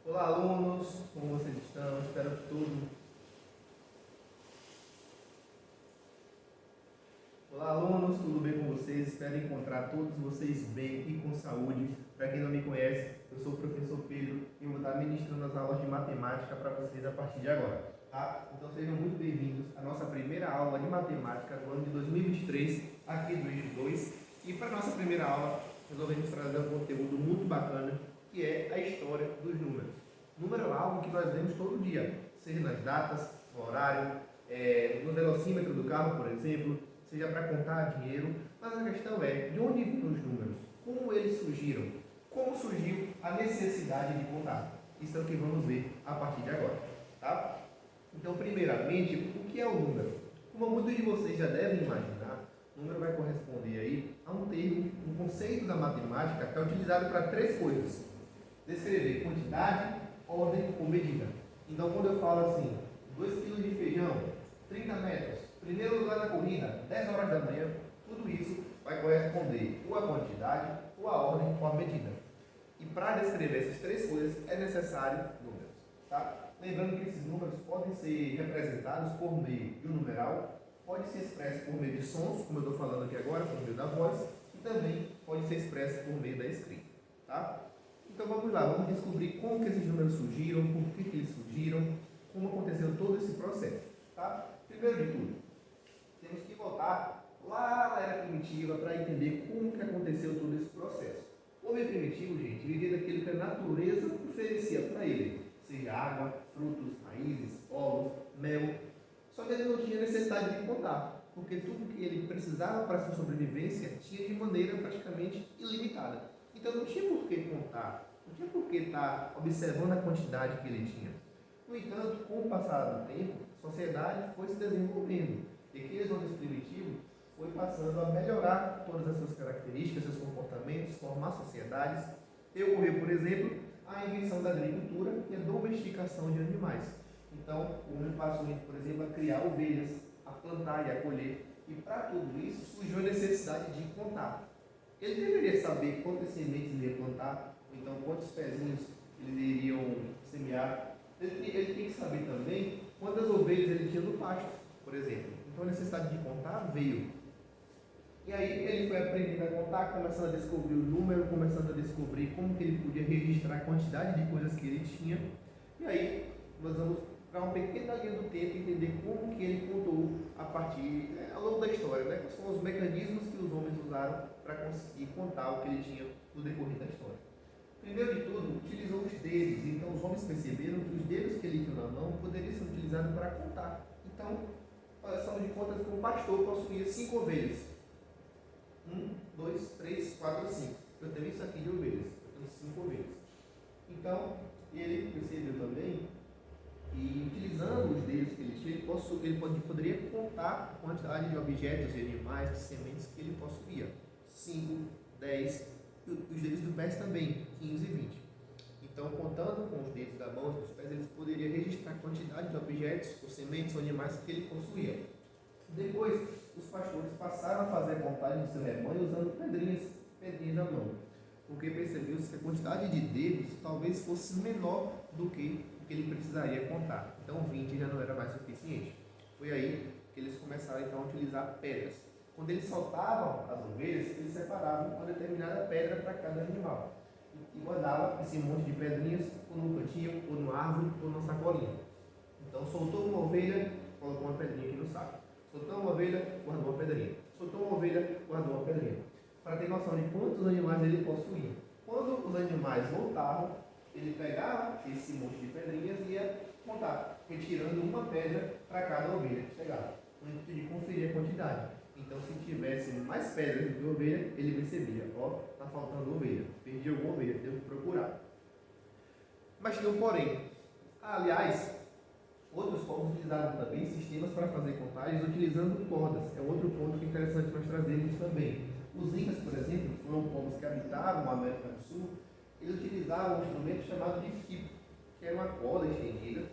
Olá, alunos, como vocês estão? Espero que tudo. Olá, alunos, tudo bem com vocês? Espero encontrar todos vocês bem e com saúde. Para quem não me conhece, eu sou o professor Pedro e vou estar ministrando as aulas de matemática para vocês a partir de agora, tá? Então sejam muito bem-vindos à nossa primeira aula de matemática do ano de 2023, aqui do eixo 2. E para a nossa primeira aula, resolvemos trazer um conteúdo muito bacana, que é a história dos números. Número é algo que nós vemos todo dia, seja nas datas, no horário, no velocímetro do carro, por exemplo, seja para contar dinheiro, mas a questão é de onde vêm os números, como eles surgiram, como surgiu a necessidade de contar. Isso é o que vamos ver a partir de agora, tá? Então, primeiramente, o que é o número? Como muitos de vocês já devem imaginar, o número vai corresponder aí a um termo, um conceito da matemática que é utilizado para três coisas: descrever quantidade, ordem ou medida. Então, quando eu falo assim, 2 kg de feijão, 30 metros, primeiro lugar na corrida, 10 horas da manhã, tudo isso vai corresponder ou à quantidade, ou à ordem, ou à medida. E para descrever essas três coisas é necessário números, tá? Lembrando que esses números podem ser representados por meio de um numeral, pode ser expresso por meio de sons, como eu estou falando aqui agora, por meio da voz, e também pode ser expresso por meio da escrita, tá? Então vamos lá, vamos descobrir como que esses números surgiram, por que eles surgiram, como aconteceu todo esse processo, tá? Primeiro de tudo, temos que voltar lá na era primitiva para entender como que aconteceu todo esse processo. O homem primitivo, gente, vivia daquilo que a natureza oferecia para ele, seja água, frutos, raízes, ovos, mel. Só que ele não tinha necessidade de contar, porque tudo que ele precisava para sua sobrevivência tinha de maneira praticamente ilimitada. Então não tinha por que contar, não tinha por que estar observando a quantidade que ele tinha. No entanto, com o passar do tempo, a sociedade foi se desenvolvendo e aqueles homens primitivos foi passando a melhorar todas as suas características, seus comportamentos, formar sociedades. E ocorreu, por exemplo, a invenção da agricultura e a domesticação de animais. Então, o homem passou, por exemplo, a criar ovelhas, a plantar e a colher. E para tudo isso surgiu a necessidade de contar. Ele deveria saber quantas sementes ele ia plantar, ou então quantos pezinhos eles iriam semear. Ele tem que saber também quantas ovelhas ele tinha no pasto, por exemplo. Então a necessidade de contar veio. E aí ele foi aprendendo a contar, começando a descobrir o número, começando a descobrir como que ele podia registrar a quantidade de coisas que ele tinha. E aí nós vamos para uma pequena linha do tempo entender como que ele contou a partir, ao longo da história, né? Quais são os mecanismos que os homens usaram para conseguir contar o que ele tinha no decorrer da história. Primeiro de tudo, utilizou os dedos. Então os homens perceberam que os dedos que ele tinha na mão poderiam ser utilizados para contar. Então, são de contas que um pastor possuía 5 ovelhas. 1, 2, 3, 4, 5. Eu tenho isso aqui de ovelhas. Eu tenho 5 ovelhas. Então, ele percebeu também que, utilizando os dedos que ele tinha, ele poderia contar a quantidade de objetos, de animais, de sementes que ele possuía. 5, 10, e os dedos do pés também, 15 e 20. Então, contando com os dedos da mão e dos pés, ele poderia registrar a quantidade de objetos, ou sementes, ou animais que ele possuía. Depois, os pastores passaram a fazer a contagem de seu rebanho usando pedrinhas na mão, porque percebeu-se que a quantidade de dedos talvez fosse menor do que o que ele precisaria contar. Então 20 já não era mais suficiente. Foi aí que eles começaram então a utilizar pedras. Quando eles soltavam as ovelhas, eles separavam uma determinada pedra para cada animal e guardavam esse monte de pedrinhas ou num cantinho, ou numa árvore, ou numa sacolinha. Então soltou uma ovelha, colocou uma pedrinha aqui no saco. Soltou uma ovelha, guardou uma pedrinha. Soltou uma ovelha, guardou uma pedrinha. Para ter noção de quantos animais ele possuía. Quando os animais voltavam, ele pegava esse monte de pedrinhas e ia contar, retirando uma pedra para cada ovelha que chegava, no intuito de conferir a quantidade. Então, se tivesse mais pedras do que ovelha, ele percebia: ó, está faltando ovelha, perdi alguma ovelha, tenho que procurar. Mas tinha um porém. Aliás, outros povos utilizavam também sistemas para fazer contagens utilizando cordas. É outro ponto que é interessante nós trazermos também. Os incas, por exemplo, foram povos que habitavam a América do Sul. Eles utilizavam um instrumento chamado de fipo, que era uma corda estendida,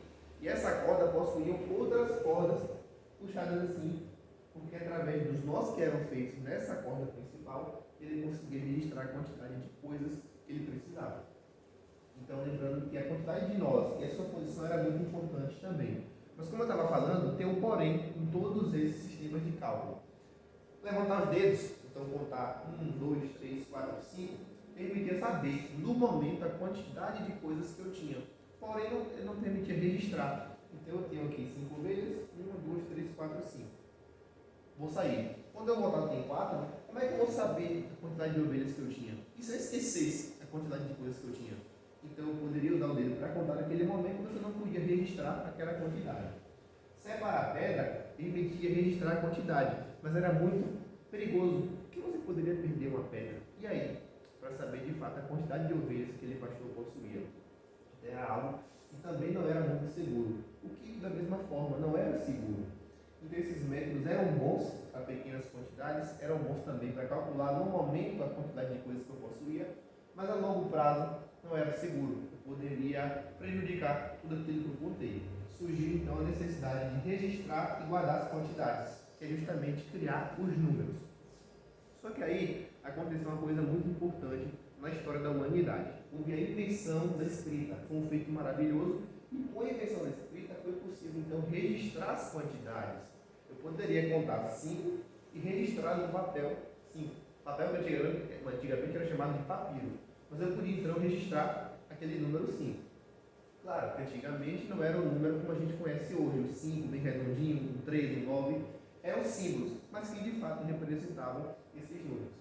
e essa corda possuía outras cordas puxadas assim, porque através dos nós que eram feitos nessa corda principal, ele conseguia registrar a quantidade de coisas que ele precisava. Então, lembrando que que a quantidade de nós e a sua posição era muito importante também. Mas como eu estava falando, tem um porém em todos esses sistemas de cálculo. Levantar os dedos, então contar 1, 2, 3, 4, 5, permitia saber, no momento, a quantidade de coisas que eu tinha. Porém, não permitia registrar. Então, eu tenho aqui 5 ovelhas, 1, 2, 3, 4, 5. Vou sair. Quando eu voltar, eu tenho 4, como é que eu vou saber a quantidade de ovelhas que eu tinha? E se eu esquecesse a quantidade de coisas que eu tinha? Então, eu poderia usar o dedo para contar naquele momento, mas eu não podia registrar aquela quantidade. Separar a pedra permitia registrar a quantidade, mas era muito perigoso, porque você poderia perder uma pedra. E aí? Para saber de fato a quantidade de ovelhas que aquele pastor possuía. Era algo que também não era muito seguro. O que, da mesma forma, não era seguro. Então, esses métodos eram bons para pequenas quantidades, eram bons também para calcular no momento a quantidade de coisas que eu possuía, mas a longo prazo não era seguro. Eu poderia prejudicar tudo aquilo que eu contei. Surgiu então a necessidade de registrar e guardar as quantidades, que é justamente criar os números. Só que aí aconteceu uma coisa muito importante na história da humanidade. Houve a invenção da escrita, foi um feito maravilhoso, e com a invenção da escrita foi possível então registrar as quantidades. Eu poderia contar 5 e registrar no papel 5. Papel que antigamente era chamado de papiro, mas eu podia então registrar aquele número 5. Claro que antigamente não era o número como a gente conhece hoje, o 5 bem redondinho, o 3, o 9, eram símbolos, mas que de fato representavam esses números.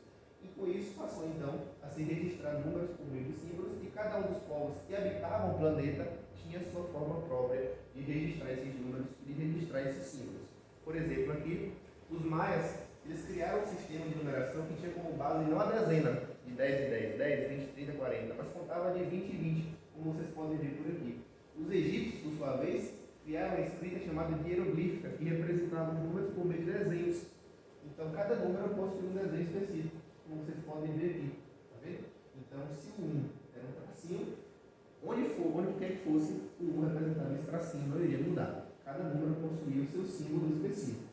E com isso passou então a se registrar números por meio de símbolos, e cada um dos povos que habitavam o planeta tinha sua forma própria de registrar esses números e de registrar esses símbolos. Por exemplo, aqui, os maias, eles criaram um sistema de numeração que tinha como base não a dezena de 10 em 10, 10, 20, 30, 40, mas contava de 20 em 20, como vocês podem ver por aqui. Os egípcios, por sua vez, criaram uma escrita chamada de hieroglífica, que representava os números por meio de desenhos. Então, cada número possui um desenho específico, como vocês podem ver aqui. Tá vendo? Então, se o 1 era um tracinho, onde quer que fosse, o 1 representava esse tracinho, não iria mudar. Cada número possuía o seu símbolo específico.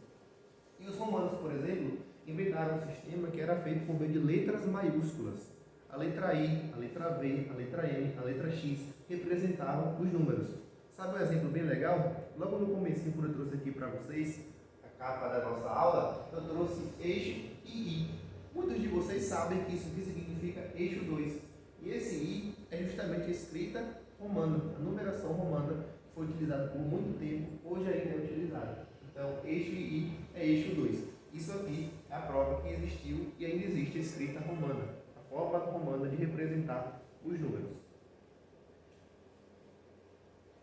E os romanos, por exemplo, inventaram um sistema que era feito por meio de letras maiúsculas. A letra I, a letra V, a letra M, a letra X representavam os números. Sabe um exemplo bem legal? Logo no comecinho, quando eu trouxe aqui para vocês a capa da nossa aula, eu trouxe eixo e I. Muitos de vocês sabem que isso aqui significa eixo 2. E esse I é justamente a escrita romana, a numeração romana, que foi utilizada por muito tempo, hoje ainda é utilizada. Então, eixo e I é eixo 2. Isso aqui é a prova que existiu e ainda existe a escrita romana, a forma romana de representar os números.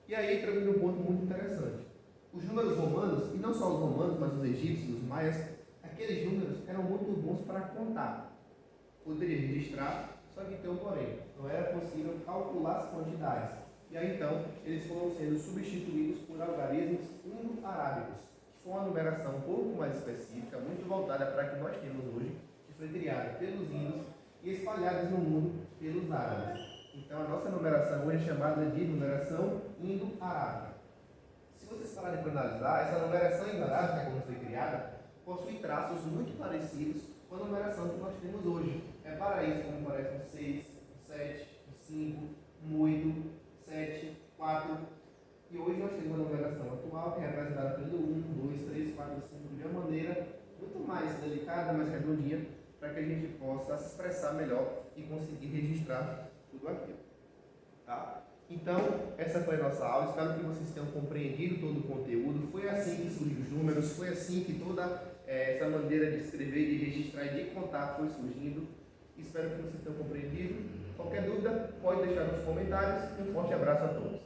E aí entramos num ponto muito interessante. Os números romanos, e não só os romanos, mas os egípcios, os maias, aqueles números eram muito bons para contar. Poderia registrar, só que tem um porém, não era possível calcular as quantidades. E aí então, eles foram sendo substituídos por algarismos indo-arábicos, que foi uma numeração um pouco mais específica, muito voltada para a que nós temos hoje, que foi criada pelos índios e espalhada no mundo pelos árabes. Então, a nossa numeração hoje é chamada de numeração indo-arábica. Se vocês pararem para analisar, essa numeração indo-arábica, como foi criada, possui traços muito parecidos com a numeração que nós temos hoje. É para isso como parece um 6, um 7, um 5, um 8, 7, 4. E hoje nós temos uma numeração atual que é representada pelo 1, 2, 3, 4, 5, de uma maneira muito mais delicada, mais redondinha, para que a gente possa se expressar melhor e conseguir registrar tudo aquilo. Tá? Então, essa foi a nossa aula. Espero que vocês tenham compreendido todo o conteúdo. Foi assim que surgiram os números, foi assim que toda essa maneira de escrever, de registrar e de contar foi surgindo. Espero que vocês tenham compreendido. Qualquer dúvida, pode deixar nos comentários. Um forte abraço a todos.